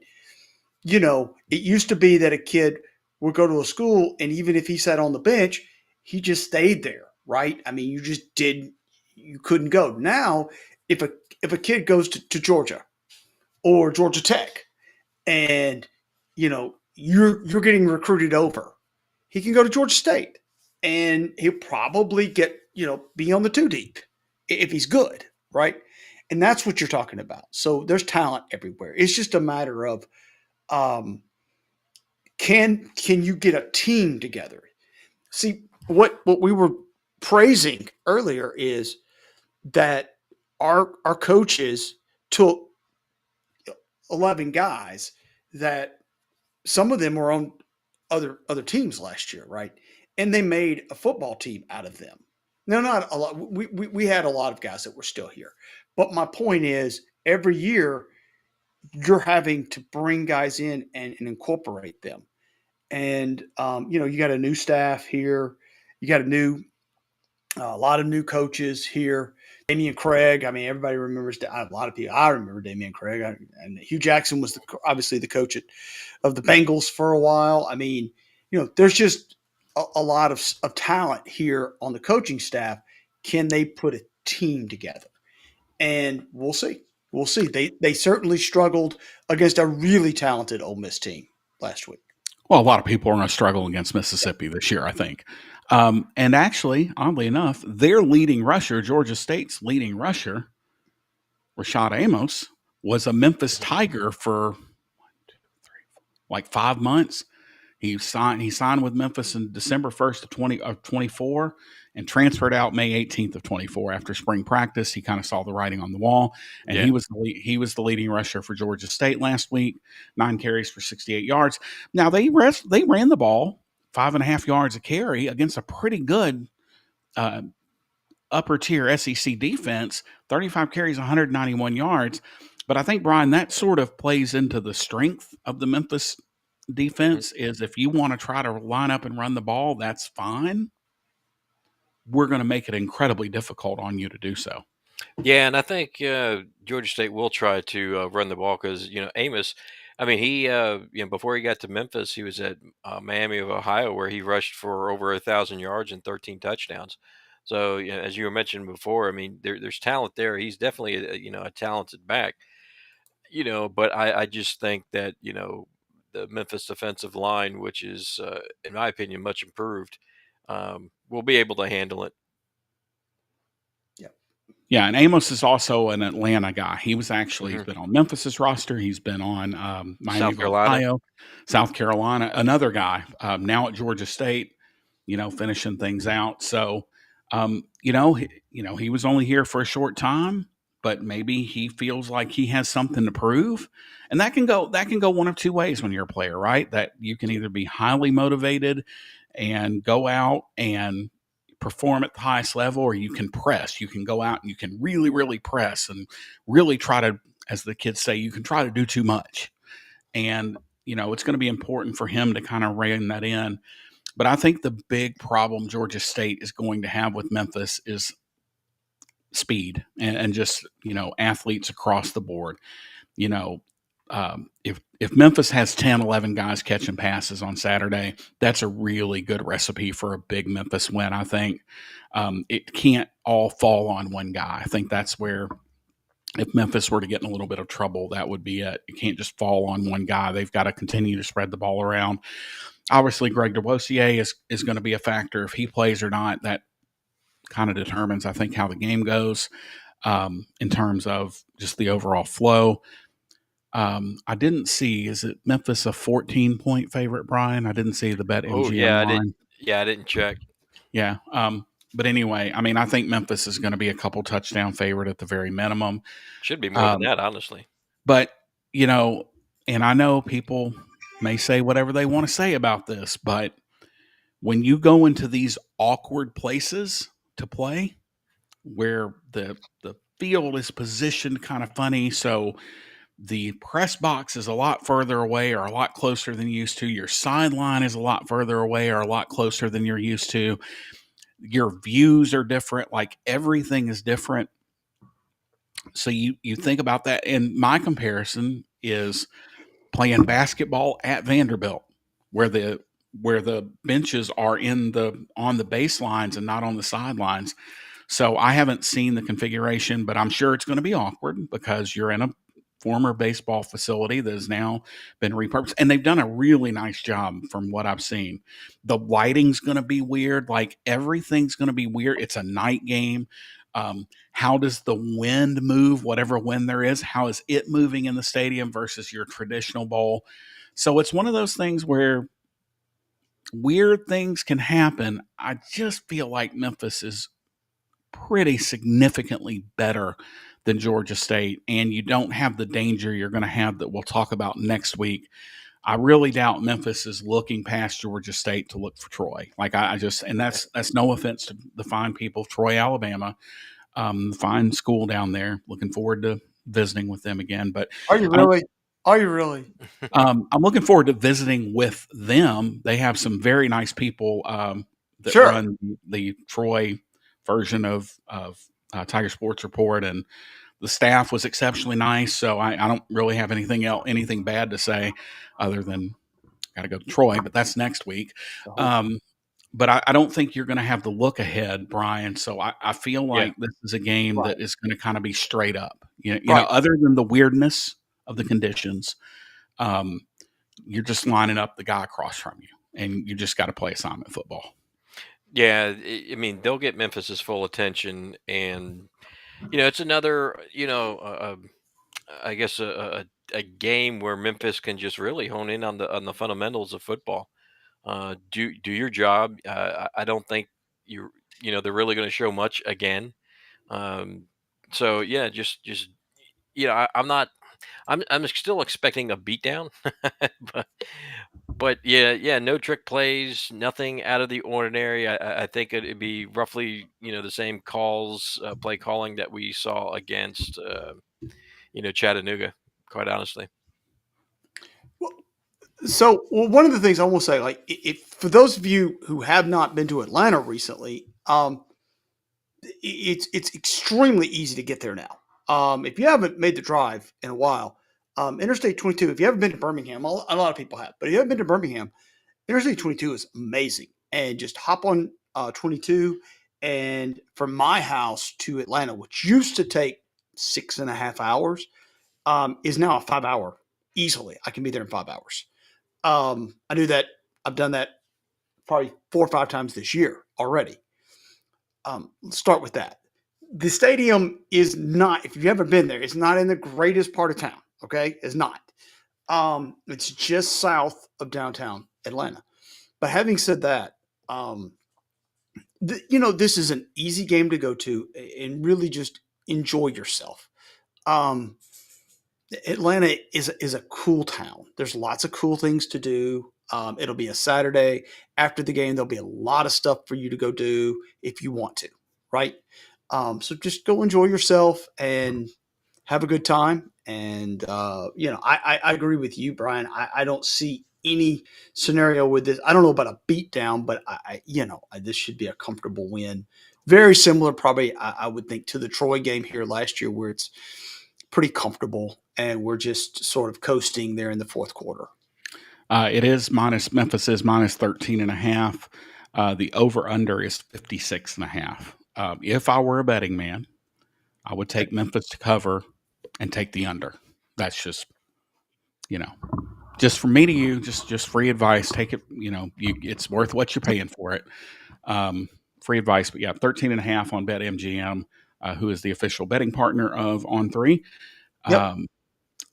it used to be that a kid would go to a school, and even if he sat on the bench, he just stayed there, right? I mean, you couldn't go. Now, if a kid goes to Georgia or Georgia Tech, and you're getting recruited over, he can go to Georgia State, and he'll probably get be on the 2 deep if he's good, right? And that's what you're talking about. So there's talent everywhere. It's just a matter of can you get a team together? See, what we were praising earlier is that our coaches took 11 guys that some of them were on other teams last year, right? And they made a football team out of them. No, not a lot. We had a lot of guys that were still here. But my point is, every year you're having to bring guys in and incorporate them. And, you got a new staff here. You got a lot of new coaches here. Damian Craig. I mean, everybody remembers a lot of people. I remember Damian Craig. And Hugh Jackson was obviously the coach of the Bengals for a while. I mean, there's just a lot of talent here on the coaching staff. Can they put a team together? And we'll see. We'll see. They certainly struggled against a really talented Ole Miss team last week. Well, a lot of people are going to struggle against Mississippi this year, I think. And actually, oddly enough, their leading rusher, Georgia State's leading rusher, Rashad Amos, was a Memphis Tiger for 5 months. He signed with Memphis in December 1st of 24 and transferred out May 18th of 24 after spring practice. He kind of saw the writing on the wall, and he was the leading rusher for Georgia State last week, 9 carries for 68 yards. Now they ran the ball 5.5 yards a carry against a pretty good upper tier SEC defense, 35 carries, 191 yards. But I think, Brian, that sort of plays into the strength of the Memphis Mhm. defense is if you want to try to line up and run the ball, that's fine. We're going to make it incredibly difficult on you to do so. Yeah, and I think Georgia State will try to run the ball because Amos. I mean, he before he got to Memphis, he was at Miami of Ohio, where he rushed for over 1,000 yards and 13 touchdowns. So, as you were mentioning before, I mean, there's talent there. He's definitely a talented back. But I just think that the Memphis defensive line, which is in my opinion much improved, will be able to handle it. Yeah, and Amos is also an Atlanta guy. He's Hmm. been on Memphis's roster. He's been on Miami South of Carolina. Ohio, South Carolina. Another guy now at Georgia State. Finishing things out. So, he was only here for a short time, but maybe he feels like he has something to prove, and that can go one of two ways when you're a player, right? That you can either be highly motivated and go out and perform at the highest level, or you can press. You can go out and you can really, really press and really try to, as the kids say, you can try to do too much. And, it's going to be important for him to kind of rein that in. But I think the big problem Georgia State is going to have with Memphis is speed and just, athletes across the board. You know, if Memphis has 10, 11 guys catching passes on Saturday, that's a really good recipe for a big Memphis win. I think it can't all fall on one guy. I think that's where, if Memphis were to get in a little bit of trouble, that would be it. It can't just fall on one guy. They've got to continue to spread the ball around. Obviously, Greg DeBossier is going to be a factor. If he plays or not, that kind of determines, I think, how the game goes in terms of just the overall flow. I didn't see, is it Memphis a 14-point favorite, Brian? I didn't see the Oh BetMGM yeah, I line. didn't. Yeah, I didn't check. Yeah. But anyway, I mean, I think Memphis is going to be a couple touchdown favorite at the very minimum. Should be more than Um, that, honestly. but, and I know people may say whatever they want to say about this, but when you go into these awkward places to play where the field is positioned kind of funny, so the press box is a lot further away or a lot closer than you used to, your sideline is a lot further away or a lot closer than you're used to, your views are different, like everything is different. So you think about that, and my comparison is playing basketball at Vanderbilt, where the benches are on the baselines and not on the sidelines. So I haven't seen the configuration, but I'm sure it's going to be awkward because you're in a former baseball facility that has now been repurposed, and they've done a really nice job from what I've seen. The lighting's going to be weird, like everything's going to be weird. It's a night game. How does the wind move, whatever wind there is? How is it moving in the stadium versus your traditional bowl? So it's one of those things where weird things can happen. I just feel like Memphis is pretty significantly better than Georgia State, and you don't have the danger you're going to have that we'll talk about next week. I really doubt Memphis is looking past Georgia State to look for Troy. Like I just, and that's no offense to the fine people of Troy, Alabama, fine school down there. Looking forward to visiting with them again. But Are you I don't really? Are you really? I'm looking forward to visiting with them. They have some very nice people that Sure. run the Troy version of Tiger Sports Report, and the staff was exceptionally nice. So I don't really have anything bad to say, other than got to go to Troy, but that's next week. But I don't think you're going to have the look ahead, Brian. So I feel Yeah. like this is a game Right. that is going to kind of be straight up. Right. Other than the weirdness of the conditions. You're just lining up the guy across from you, and you just got to play assignment football. Yeah, I mean, they'll get Memphis's full attention, and it's another, I guess a game where Memphis can just really hone in on the fundamentals of football. Do your job. I don't think they're really going to show much again. Um, so yeah, just I'm not. I'm still expecting a beatdown, but yeah, no trick plays, nothing out of the ordinary. I think it'd be roughly the same play calling that we saw against Chattanooga. Quite honestly, So, well, one of the things I will say, like, if for those of you who have not been to Atlanta recently, it's extremely easy to get there now. If you haven't made the drive in a while, Interstate 22. If you haven't been to Birmingham, a lot of people have, but if you haven't been to Birmingham, Interstate 22 is amazing. And just hop on 22, and from my house to Atlanta, which used to take 6.5 hours, is now a 5 hour easily. I can be there in 5 hours. I do that. I've done that probably 4 or 5 times this year already. Let's start with that. The stadium is not, if you've ever been there, it's not in the greatest part of town. Okay. It's not. It's just south of downtown Atlanta. But having said that, this is an easy game to go to and really just enjoy yourself. Um, Atlanta is a cool town. There's lots of cool things to do. It'll be a Saturday after the game. There'll be a lot of stuff for you to go do if you want to, right? So just go enjoy yourself and have a good time. And I agree with you, Brian. I don't see any scenario with this. I don't know about a beatdown, but this should be a comfortable win. Very similar, probably I would think, to the Troy game here last year, where it's pretty comfortable and we're just sort of coasting there in the fourth quarter. It is Memphis is minus 13.5. The over under is 56.5. If I were a betting man, I would take Memphis to cover and take the under. That's just, just from me to you, just free advice. Take it, it's worth what you're paying for it. Free advice, but yeah, 13.5 on BetMGM, who is the official betting partner of On3. Yep.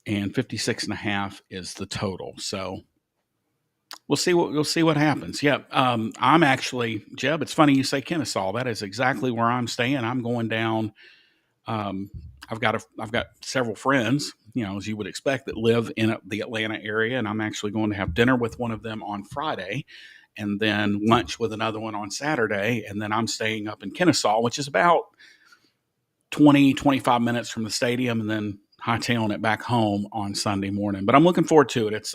And 56.5 is the total. So we'll see what happens. Yeah. I'm actually, Jeb, it's funny you say Kennesaw. That is exactly where I'm staying. I'm going down. I've got several friends, as you would expect, that live in the Atlanta area, and I'm actually going to have dinner with one of them on Friday, and then lunch with another one on Saturday, and then I'm staying up in Kennesaw, which is about 25 minutes from the stadium, and then hightailing it back home on Sunday morning. But I'm looking forward to it.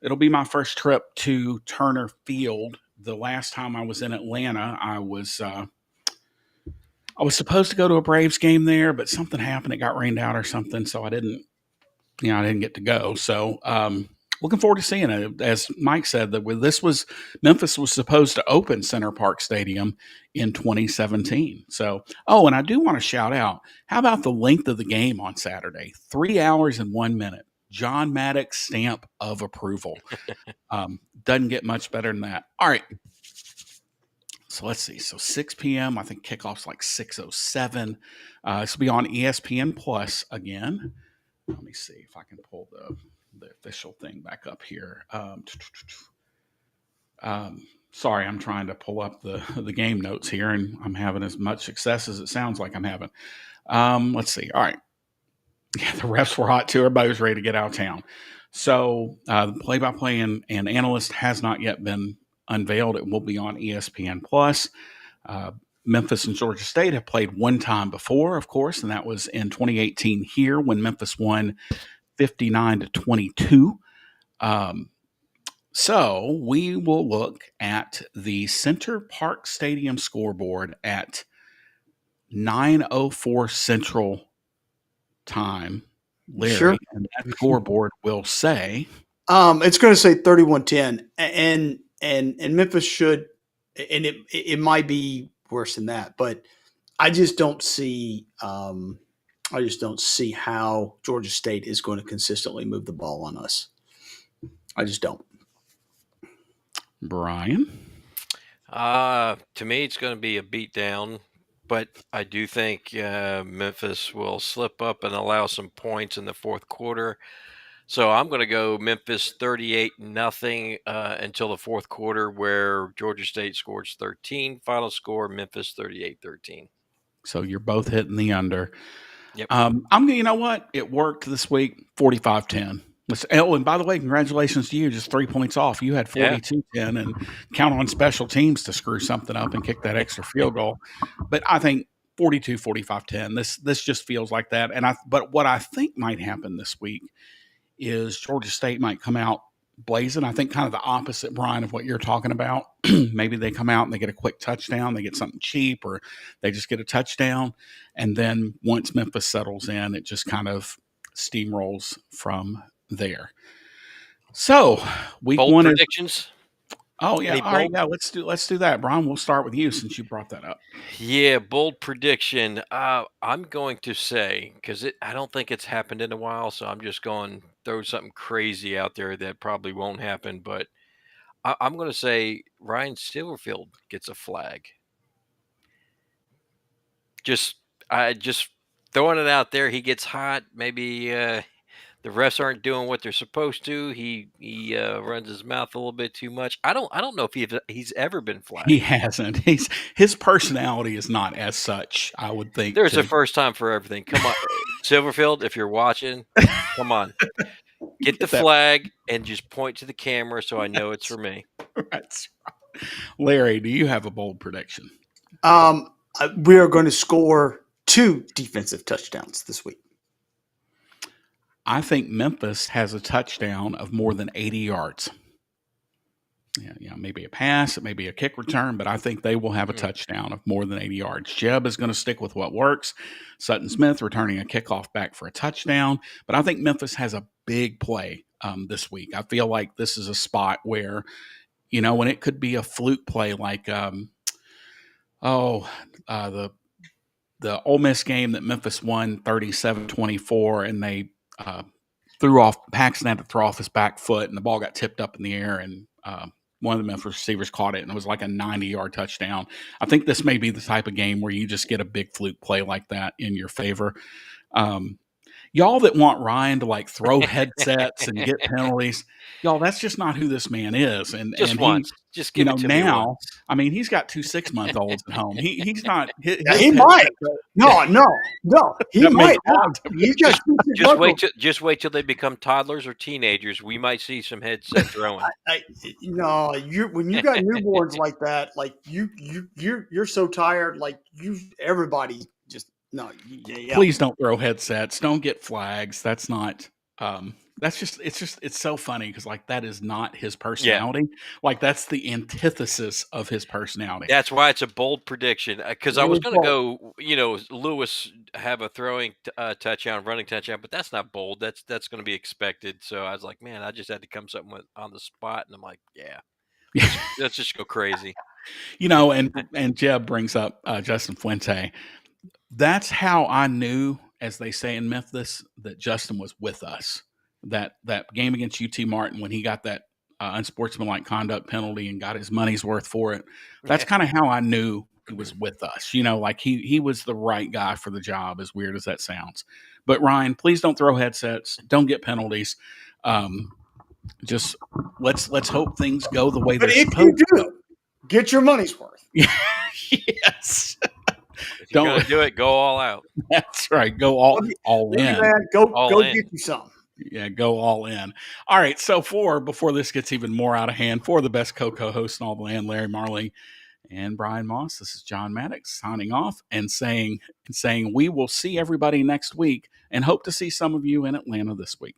It'll be my first trip to Turner Field. The last time I was in Atlanta, I was supposed to go to a Braves game there, but something happened. It got rained out or something, so I didn't get to go. So looking forward to seeing it. As Mike said, Memphis was supposed to open Center Park Stadium in 2017. So, and I do want to shout out, how about the length of the game on Saturday? 3 hours and 1 minute. John Maddox stamp of approval. Doesn't get much better than that. All right. So let's see. So 6 p.m. I think kickoff's like 6:07. This will be on ESPN Plus again. Let me see if I can pull the official thing back up here. Sorry, I'm trying to pull up the game notes here, and I'm having as much success as it sounds like I'm having. Let's see. All right. Yeah, the refs were hot too. Everybody was ready to get out of town. So the play-by-play and analyst has not yet been unveiled. It will be on ESPN Plus. Memphis and Georgia State have played one time before, of course, and that was in 2018 here when Memphis won 59-22. So we will look at the Center Park Stadium scoreboard at 9:04 Central Time. Larry, Sure. And that scoreboard will say it's going to say 31-10, and Memphis should, and it might be worse than that, but I just don't see how Georgia State is going to consistently move the ball on us. I just don't. Brian. To me, it's going to be a beatdown, but I do think Memphis will slip up and allow some points in the fourth quarter. So I'm going to go Memphis 38-0 until the fourth quarter, where Georgia State scores 13. Final score, Memphis 38-13. So you're both hitting the under. Yep. You know what? It worked this week, 45-10. Oh, and by the way, congratulations to you. Just 3 points off. You had 42-10 and count on special teams to screw something up and kick that extra field goal. But I think 45-10. This just feels like that. But what I think might happen this week is Georgia State might come out blazing. I think kind of the opposite, Brian, of what you're talking about. Maybe they come out and they get a quick touchdown, they get something cheap, or they just get a touchdown. And then once Memphis settles in, it just kind of steamrolls from there. So week Bold one predictions. Oh yeah, Any all right, bold? yeah. Let's do that, Brian. We'll start with you since you brought that up. Yeah, bold prediction. I'm going to say, because I don't think it's happened in a while, so I'm just going to throw something crazy out there that probably won't happen. But I'm going to say Ryan Silverfield gets a flag. Just throwing it out there. He gets hot. Maybe the refs aren't doing what they're supposed to. He runs his mouth a little bit too much. I don't know if he's ever been flagged. He hasn't. His personality is not as such, I would think. There's a first time for everything. Come on, Silverfield, if you're watching, come on. Get the flag and just point to the camera so I know it's for me. That's right. Larry, do you have a bold prediction? We are going to score 2 defensive touchdowns this week. I think Memphis has a touchdown of more than 80 yards. Yeah, maybe a pass, it may be a kick return, but I think they will have a touchdown of more than 80 yards. Jeb is going to stick with what works. Sutton Smith returning a kickoff back for a touchdown. But I think Memphis has a big play this week. I feel like this is a spot where, when it could be a fluke play like the Ole Miss game that Memphis won 37-24, and they Paxton had to throw off his back foot, and the ball got tipped up in the air, and one of the Memphis receivers caught it, and it was like a 90-yard touchdown. I think this may be the type of game where you just get a big fluke play like that in your favor. Y'all that want Ryan to throw headsets and get penalties, y'all, that's just not who this man is. And once. Just give it to me now. once. I mean, he's got 2 6-month-olds at home. He's not. He might. No. He might. You just wait till they become toddlers or teenagers. We might see some headset throwing. When you got newborns like that, you're so tired. Everybody just no. Yeah. Please don't throw headsets. Don't get flags. That's not. It's so funny because that is not his personality. Yeah. That's the antithesis of his personality. That's why it's a bold prediction. Because I was going to go, Lewis have a throwing touchdown, running touchdown, but that's not bold. That's going to be expected. So I was like, man, I just had to come something on the spot, and I'm like, yeah, let's just go crazy. And Jeb brings up Justin Fuente. That's how I knew, as they say in Memphis, that Justin was with us. That game against UT Martin when he got that unsportsmanlike conduct penalty and got his money's worth for it. That's kind of how I knew he was with us. He was the right guy for the job, as weird as that sounds. But Ryan, please don't throw headsets. Don't get penalties. Just let's hope things go the way they're supposed to. But if you do, get your money's worth. Yes. If you're going to do it, go all out. That's right. Go all in. Man, go get you some. Yeah, go all in. All right. So before this gets even more out of hand, for the best co-hosts in all the land, Larry Marley and Brian Moss, this is John Maddox signing off and saying we will see everybody next week and hope to see some of you in Atlanta this week.